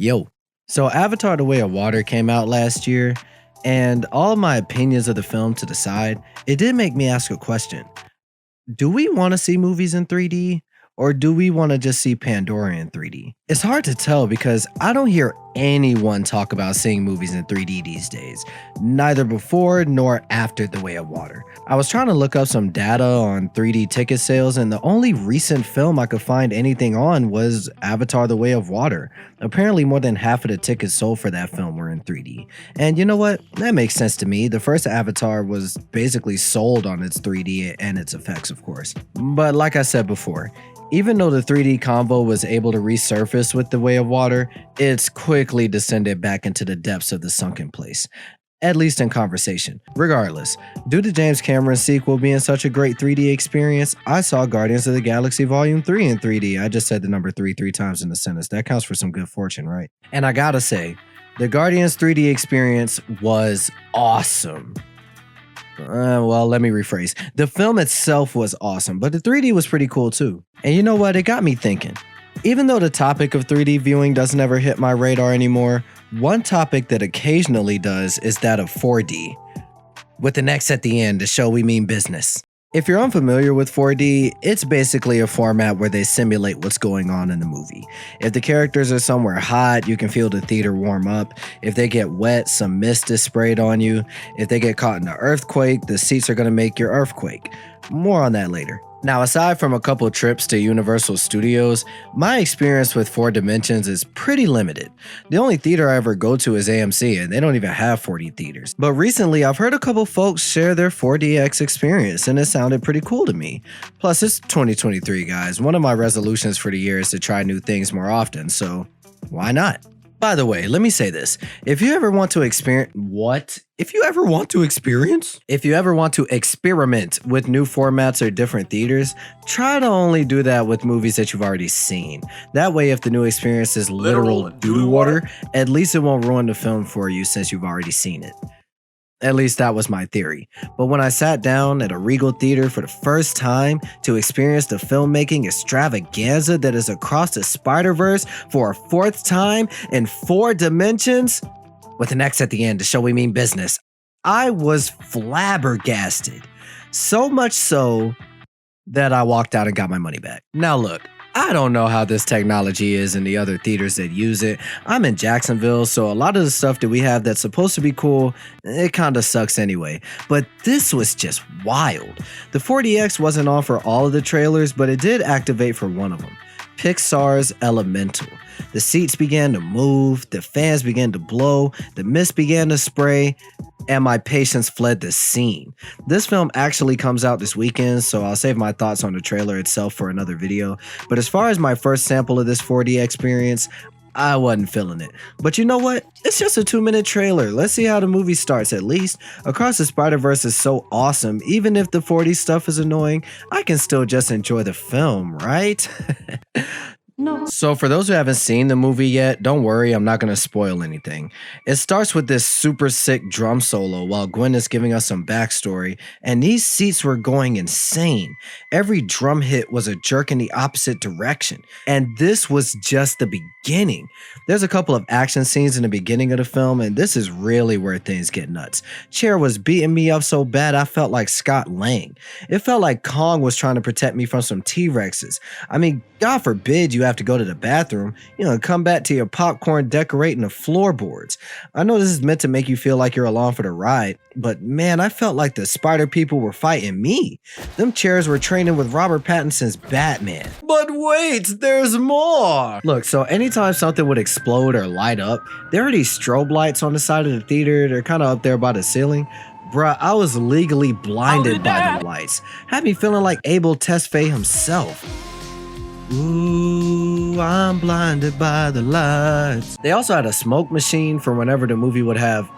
Yo. So Avatar The Way of Water came out last year, and all my opinions of the film to the side, it did make me ask a question. Do we want to see movies in 3D or do we want to just see Pandora in 3D? It's hard to tell because I don't hear anyone talk about seeing movies in 3D these days, neither before nor after The Way of Water. I was trying to look up some data on 3D ticket sales, and the only recent film I could find anything on was Avatar The Way of Water. Apparently, more than half of the tickets sold for that film were in 3D. And you know what? That makes sense to me. The first Avatar was basically sold on its 3D and its effects, of course. But like I said before, even though the 3D combo was able to resurface with The Way of Water, it's quickly descended back into the depths of the sunken place. At least in conversation. Regardless, due to James Cameron's sequel being such a great 3D experience, I saw Guardians of the Galaxy Volume 3 in 3D. I just said the number 3 times in the sentence. That counts for some good fortune, right? And I gotta say, the Guardians 3D experience was awesome. Well, let me rephrase. The film itself was awesome, but the 3D was pretty cool too. And you know what? It got me thinking. Even though the topic of 3D viewing doesn't ever hit my radar anymore, one topic that occasionally does is that of 4D, with an X at the end to show we mean business. If you're unfamiliar with 4D, it's basically a format where they simulate what's going on in the movie. If the characters are somewhere hot, you can feel the theater warm up. If they get wet, some mist is sprayed on you. If they get caught in an earthquake, the seats are going to make your earthquake. More on that later. Now, aside from a couple trips to Universal Studios, my experience with 4Dimensions is pretty limited. The only theater I ever go to is AMC, and they don't even have 4D theaters. But recently, I've heard a couple folks share their 4DX experience, and it sounded pretty cool to me. Plus, it's 2023, guys. One of my resolutions for the year is to try new things more often, so why not? By the way, let me say this. If you ever want to experiment with new formats or different theaters, try to only do that with movies that you've already seen. That way, if the new experience is literal doo-doo water, at least it won't ruin the film for you since you've already seen it. At least that was my theory. But when I sat down at a Regal theater for the first time to experience the filmmaking extravaganza that is across the Spider-Verse for a fourth time in 4Dimensions, with an X at the end to show we mean business, I was flabbergasted. So much so that I walked out and got my money back. Now look, I don't know how this technology is in the other theaters that use it. I'm in Jacksonville, so a lot of the stuff that we have that's supposed to be cool, it kinda sucks anyway. But this was just wild. The 4DX wasn't on for all of the trailers, but it did activate for one of them. Pixar's Elemental. The seats began to move, the fans began to blow, the mist began to spray, and my patience fled the scene. This film actually comes out this weekend, so I'll save my thoughts on the trailer itself for another video. But as far as my first sample of this 4D experience, I wasn't feeling it. But you know what? It's just a 2-minute trailer. Let's see how the movie starts at least. Across the Spider-Verse is so awesome. Even if the 4D stuff is annoying, I can still just enjoy the film, right? No. So for those who haven't seen the movie yet, don't worry, I'm not going to spoil anything. It starts with this super sick drum solo while Gwen is giving us some backstory, and these seats were going insane. Every drum hit was a jerk in the opposite direction, and this was just the beginning. There's a couple of action scenes in the beginning of the film, and this is really where things get nuts. Chair was beating me up so bad I felt like Scott Lang. It felt like Kong was trying to protect me from some T-Rexes. I mean, God forbid you have to go to the bathroom, come back to your popcorn decorating the floorboards. I know this is meant to make you feel like you're along for the ride, but man, I felt like the spider people were fighting me. Them chairs were training with Robert Pattinson's Batman. But wait, there's more! Look, so anytime something would explode or light up, there are these strobe lights on the side of the theater. They're kind of up there by the ceiling. Bruh, I was legally blinded by the lights. Had me feeling like Abel Tesfaye himself. Ooh, I'm blinded by the lights. They also had a smoke machine for whenever the movie would have,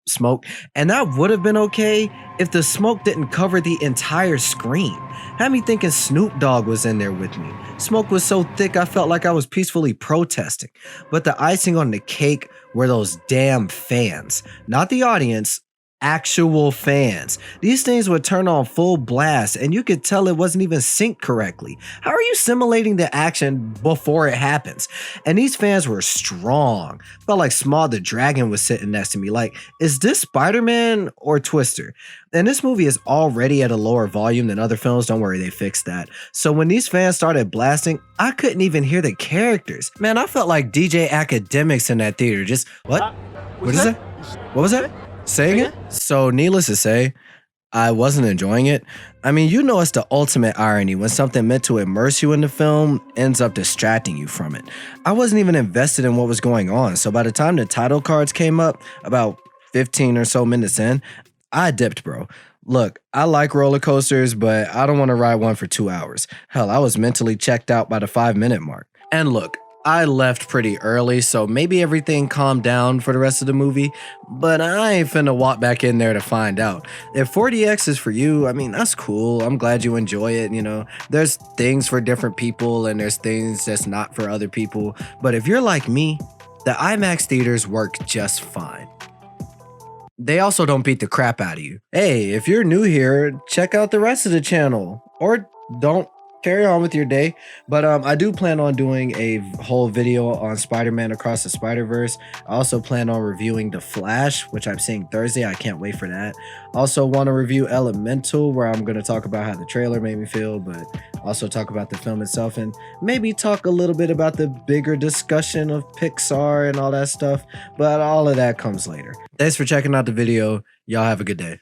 smoke. And that would have been okay if the smoke didn't cover the entire screen. Had me thinking Snoop Dogg was in there with me. Smoke was so thick I felt like I was peacefully protesting. But the icing on the cake were those damn fans. Not the audience, actual fans. These things would turn on full blast and you could tell it wasn't even synced correctly. How are you simulating the action before it happens? And these fans were strong. Felt like Small the Dragon was sitting next to me like, is this Spider-Man or Twister? And this movie is already at a lower volume than other films. Don't worry, they fixed that. So when these fans started blasting, I couldn't even hear the characters. Man, I felt like DJ Academics in that theater. Just, what? What is that? What was that? Saying it? So needless to say, I wasn't enjoying it. I mean, you know it's the ultimate irony when something meant to immerse you in the film ends up distracting you from it. I wasn't even invested in what was going on, so by the time the title cards came up, about 15 or so minutes in, I dipped, bro. Look, I like roller coasters, but I don't want to ride one for 2 hours. Hell, I was mentally checked out by the 5-minute mark. And look, I left pretty early, so maybe everything calmed down for the rest of the movie, but I ain't finna walk back in there to find out. If 4DX is for you, I mean, that's cool. I'm glad you enjoy it, you know. There's things for different people and there's things that's not for other people, but if you're like me, the IMAX theaters work just fine. They also don't beat the crap out of you. Hey, if you're new here, check out the rest of the channel, or don't. Carry on with your day. But I do plan on doing a whole video on Spider-Man Across the Spider-Verse. I also plan on reviewing The Flash, which I'm seeing Thursday. I can't wait for that. Also want to review Elemental, where I'm going to talk about how the trailer made me feel, but also talk about the film itself and maybe talk a little bit about the bigger discussion of Pixar and all that stuff. But all of that comes later. Thanks for checking out the video. Y'all have a good day.